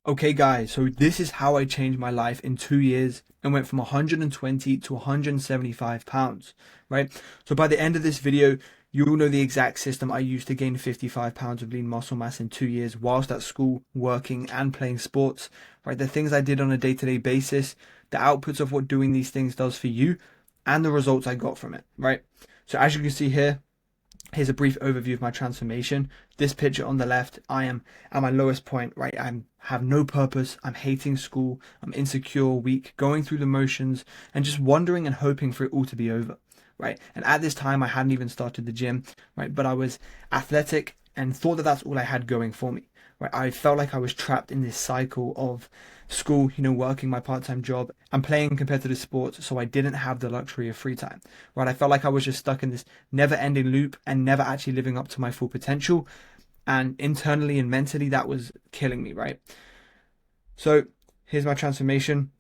Okay guys, so this is how I changed my life in 2 years and went from 120 to 175 pounds, right? So by the end of this video, you'll know the exact system I used to gain 55 pounds of lean muscle mass in 2 years whilst at school, working and playing sports, right? The things I did on a day-to-day basis, the outputs of what doing these things does for you, and the results I got from it, right? So as you can see here, here's a brief overview of my transformation. This picture on the left, I am at my lowest point, right? I have no purpose. I'm hating school. I'm insecure, weak, going through the motions and just wondering and hoping for it all to be over, right? And at this time, I hadn't even started the gym, right? But I was athletic and thought that that's all I had going for me, right? I felt like I was trapped in this cycle of school, working my part-time job and playing competitive sports, so I didn't have the luxury of free time, right? I felt like I was just stuck in this never-ending loop and never actually living up to my full potential, and internally and mentally that was killing me, right? So here's my transformation.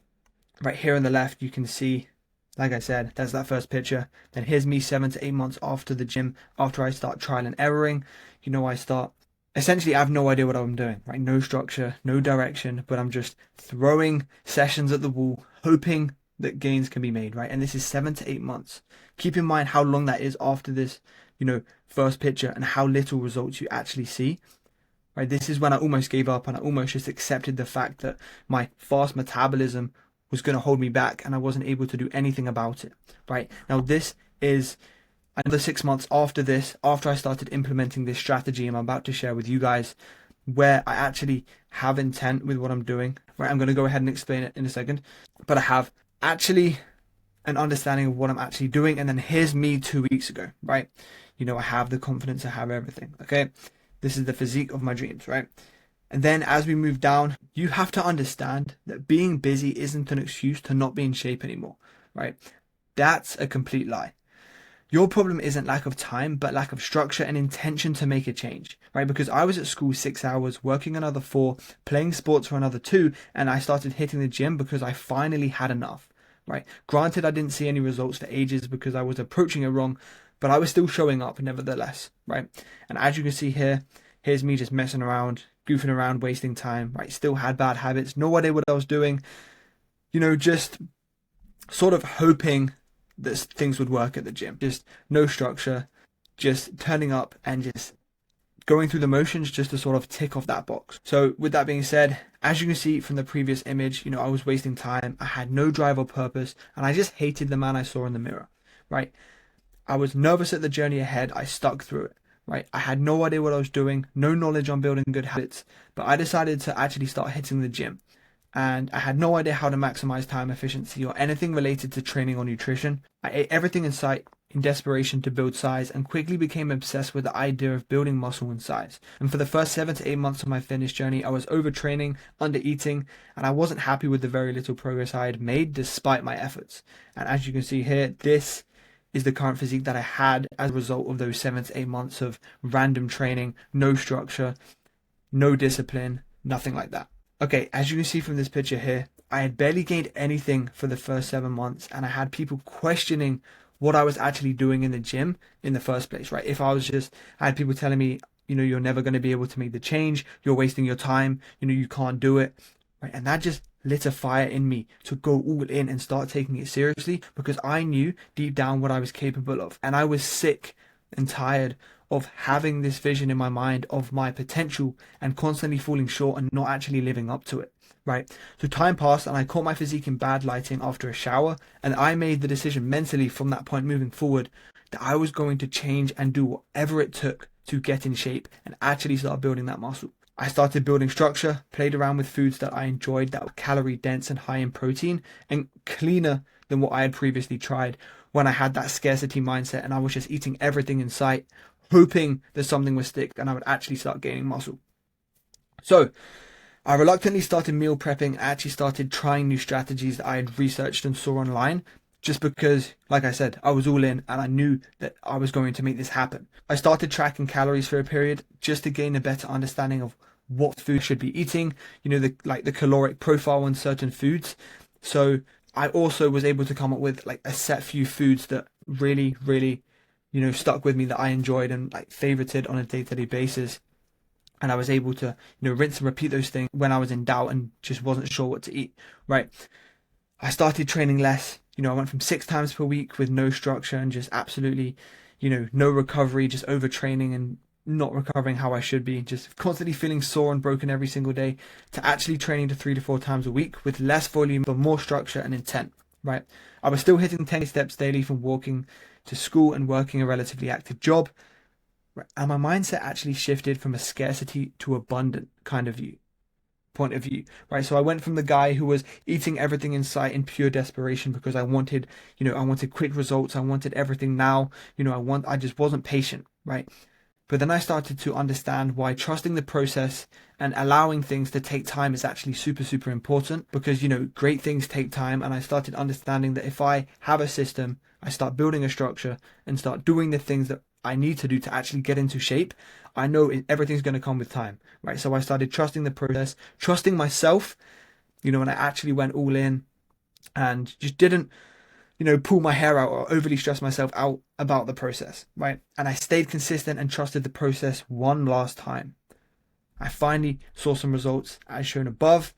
Right here on the left, you can see, like I said, that's that first picture. Then here's me 7 to 8 months after the gym, after I start trial and erroring. I start essentially, I have no idea what I'm doing, right? No structure, no direction, but I'm just throwing sessions at the wall, hoping that gains can be made, right? And this is 7 to 8 months. Keep in mind how long that is after this, first picture and how little results you actually see, right? This is when I almost gave up and I almost just accepted the fact that my fast metabolism was going to hold me back and I wasn't able to do anything about it, right? Now, this is another 6 months after this, after I started implementing this strategy I'm about to share with you guys, where I actually have intent with what I'm doing, right? I'm going to go ahead and explain it in a second, but I have actually an understanding of what I'm actually doing. And then here's me 2 weeks ago, right? I have the confidence, I have everything, okay? This is the physique of my dreams, right? And then as we move down, you have to understand that being busy isn't an excuse to not be in shape anymore, right? That's a complete lie. Your problem isn't lack of time, but lack of structure and intention to make a change, right? Because I was at school 6 hours, working another four, playing sports for another two, and I started hitting the gym because I finally had enough, right? Granted, I didn't see any results for ages because I was approaching it wrong, but I was still showing up nevertheless, right? And as you can see here, here's me just messing around, goofing around, wasting time, right? Still had bad habits, no idea what I was doing, just sort of hoping that things would work at the gym. Just no structure, just turning up and just going through the motions just to sort of tick off that box. So with that being said, as you can see from the previous image, I was wasting time. I had no drive or purpose, and I just hated the man I saw in the mirror, right? I was nervous at the journey ahead. I stuck through it, right? I had no idea what I was doing, no knowledge on building good habits, but I decided to actually start hitting the gym. And I had no idea how to maximize time efficiency or anything related to training or nutrition. I ate everything in sight in desperation to build size and quickly became obsessed with the idea of building muscle and size. And for the first 7 to 8 months of my fitness journey, I was overtraining, undereating, and I wasn't happy with the very little progress I had made despite my efforts. And as you can see here, this is the current physique that I had as a result of those 7 to 8 months of random training, no structure, no discipline, nothing like that. Okay, as you can see from this picture here, I had barely gained anything for the first 7 months, and I had people questioning what I was actually doing in the gym in the first place, right? I had people telling me, you're never going to be able to make the change, you're wasting your time, you can't do it, right? And that just lit a fire in me to go all in and start taking it seriously because I knew deep down what I was capable of, and I was sick and tired of having this vision in my mind of my potential and constantly falling short and not actually living up to it, right? So time passed and I caught my physique in bad lighting after a shower, and I made the decision mentally from that point moving forward that I was going to change and do whatever it took to get in shape and actually start building that muscle. I started building structure, played around with foods that I enjoyed that were calorie dense and high in protein and cleaner than what I had previously tried when I had that scarcity mindset and I was just eating everything in sight, hoping that something would stick and I would actually start gaining muscle. So I reluctantly started meal prepping. I actually started trying new strategies that I had researched and saw online just because, like I said, I was all in and I knew that I was going to make this happen. I started tracking calories for a period just to gain a better understanding of what food I should be eating, the caloric profile on certain foods. So I also was able to come up with like a set few foods that really, really, stuck with me that I enjoyed and like favorited on a day-to-day basis. And I was able to, rinse and repeat those things when I was in doubt and just wasn't sure what to eat, right? I started training less. I went from 6 times per week with no structure and just absolutely, no recovery, just overtraining and not recovering how I should be, just constantly feeling sore and broken every single day, to actually training to 3 to 4 times a week with less volume but more structure and intent, right? I was still hitting 10 steps daily from walking to school and working a relatively active job. Right? And my mindset actually shifted from a scarcity to abundant kind of point of view, right? So I went from the guy who was eating everything in sight in pure desperation because I wanted, I wanted quick results. I wanted everything now. I just wasn't patient, right? But then I started to understand why trusting the process and allowing things to take time is actually super, super important, because, great things take time. And I started understanding that if I have a system, I start building a structure and start doing the things that I need to do to actually get into shape, I know everything's going to come with time, right? So I started trusting the process, trusting myself, and I actually went all in and just didn't, pull my hair out or overly stress myself out about the process, right? And I stayed consistent and trusted the process one last time. I finally saw some results as shown above,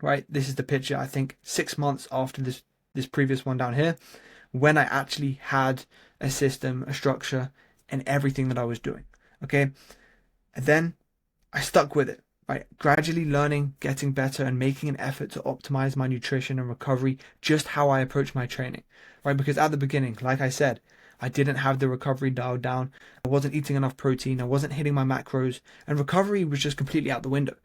right? This is the picture, I think 6 months after this previous one down here, when I actually had a system, a structure, and everything that I was doing, okay? And then I stuck with it, right? Gradually learning, getting better, and making an effort to optimize my nutrition and recovery, just how I approach my training, right? Because at the beginning, like I said, I didn't have the recovery dialed down. I wasn't eating enough protein. I wasn't hitting my macros, and recovery was just completely out the window.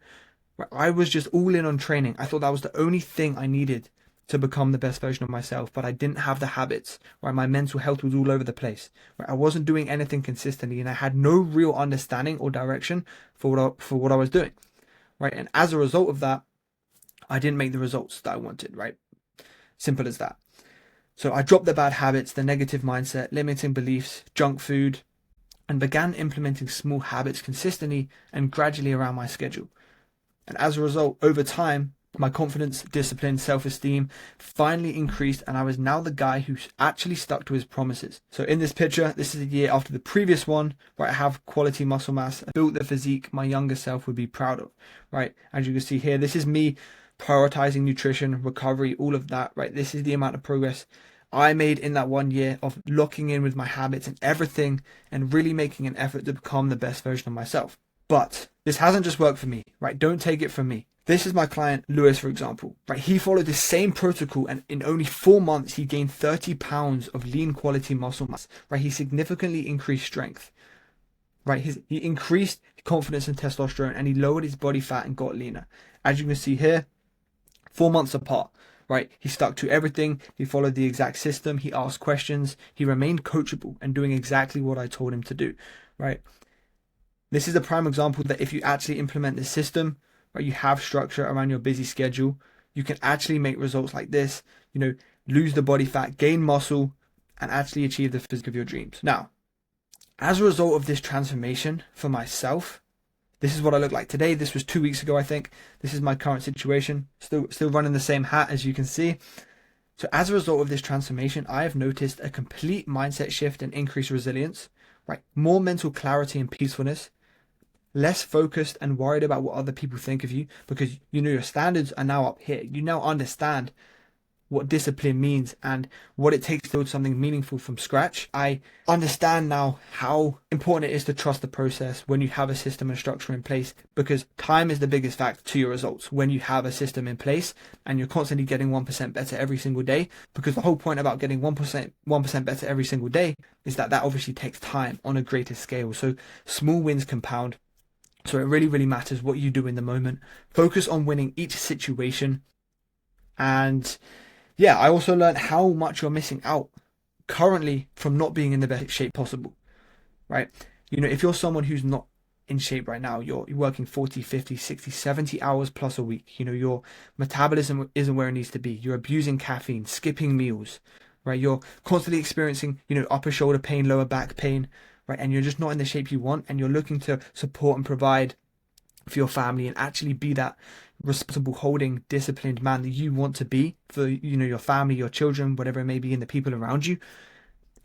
Right? I was just all in on training. I thought that was the only thing I needed to become the best version of myself, but I didn't have the habits, right? My mental health was all over the place, right? I wasn't doing anything consistently, and I had no real understanding or direction for what I was doing, right? And as a result of that, I didn't make the results that I wanted, right? Simple as that. So I dropped the bad habits, the negative mindset, limiting beliefs, junk food, and began implementing small habits consistently and gradually around my schedule. And as a result, over time, my confidence, discipline, self-esteem finally increased, and I was now the guy who actually stuck to his promises. So in this picture, this is a year after the previous one, where I have quality muscle mass, built the physique my younger self would be proud of, right? As you can see here, this is me prioritizing nutrition, recovery, all of that, right? This is the amount of progress I made in that 1 year of locking in with my habits and everything and really making an effort to become the best version of myself. But this hasn't just worked for me, right? Don't take it from me. This is my client, Lewis, for example, right? He followed the same protocol, and in only 4 months, he gained 30 pounds of lean quality muscle mass, right? He significantly increased strength, right? He increased confidence and testosterone, and he lowered his body fat and got leaner. As you can see here, 4 months apart, right? He stuck to everything. He followed the exact system. He asked questions. He remained coachable and doing exactly what I told him to do, right? This is a prime example that if you actually implement this system, right, you have structure around your busy schedule, you can actually make results like this, lose the body fat, gain muscle, and actually achieve the physique of your dreams. Now, as a result of this transformation for myself, this is what I look like today. This was 2 weeks ago, I think. This is my current situation. Still running the same hat, as you can see. So as a result of this transformation, I have noticed a complete mindset shift and increased resilience, right? More mental clarity and peacefulness, less focused and worried about what other people think of you, because your standards are now up here. You now understand what discipline means and what it takes to build something meaningful from scratch. I understand now how important it is to trust the process when you have a system and structure in place, because time is the biggest factor to your results when you have a system in place and you're constantly getting 1% better every single day. Because the whole point about getting 1% better every single day is that obviously takes time on a greater scale. So small wins compound. So it really, really matters what you do in the moment. Focus on winning each situation. And yeah, I also learned how much you're missing out currently from not being in the best shape possible, right? If you're someone who's not in shape right now, you're working 40, 50, 60, 70 hours plus a week. Your metabolism isn't where it needs to be. You're abusing caffeine, skipping meals, right? You're constantly experiencing, upper shoulder pain, lower back pain, right? And you're just not in the shape you want, and you're looking to support and provide for your family and actually be that responsible, holding, disciplined man that you want to be for, your family, your children, whatever it may be, and the people around you.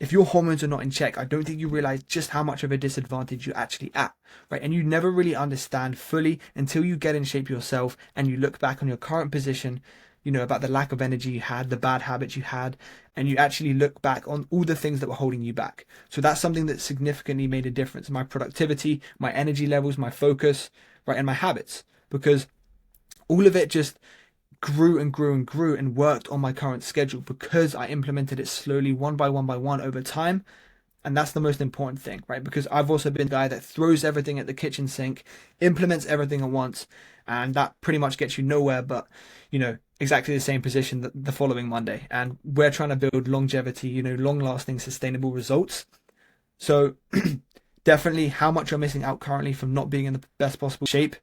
if your hormones are not in check, I don't think you realize just how much of a disadvantage you're actually at, right? And you never really understand fully until you get in shape yourself and you look back on your current position, you know, about the lack of energy you had, the bad habits you had, and you actually look back on all the things that were holding you back. So that's something that significantly made a difference. My productivity, my energy levels, my focus, right, and my habits, because all of it just grew and grew and grew and worked on my current schedule because I implemented it slowly, one by one over time. And that's the most important thing, right? Because I've also been the guy that throws everything at the kitchen sink, implements everything at once, and that pretty much gets you nowhere but, you know, exactly the same position the following Monday. And we're trying to build longevity, you know, long-lasting, sustainable results. So definitely how much you're missing out currently from not being in the best possible shape,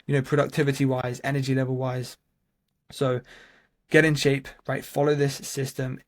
you know, productivity-wise, energy level-wise. So get in shape, right? Follow this system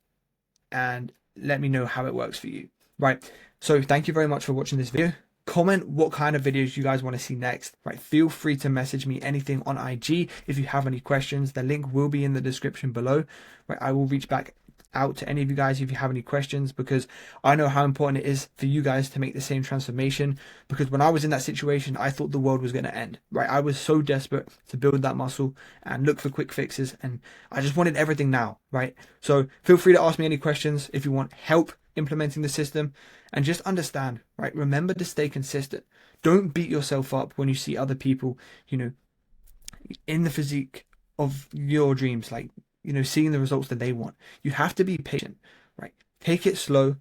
and let me know how it works for you, right? So thank you very much for watching this video. Comment what kind of videos you guys want to see next, right? Feel free to message me anything on IG if you have any questions. The link will be in the description below, right? I will reach back out to any of you guys if you have any questions, because I know how important it is for you guys to make the same transformation. Because when I was in that situation, I thought the world was going to end, right? I was so desperate to build that muscle and look for quick fixes, and I just wanted everything now, right? So feel free to ask me any questions if you want help implementing the system, and just understand, right? Remember to stay consistent. Don't beat yourself up when you see other people, you know, in the physique of your dreams, like, you know, seeing the results that they want. You have to be patient, right? Take it slow,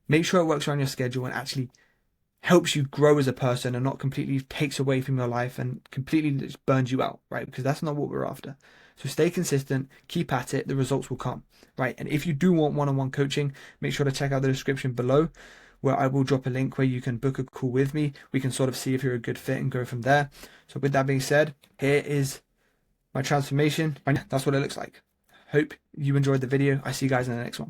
make sure it works around your schedule and actually helps you grow as a person, and not completely takes away from your life and completely just burns you out, right? Because that's not what we're after. So stay consistent, keep at it, the results will come, right? And if you do want one-on-one coaching, make sure to check out the description below, where I will drop a link where you can book a call with me. We can sort of see if you're a good fit and go from there. So with that being said, here is my transformation, and that's what it looks like. Hope you enjoyed the video. I see you guys in the next one.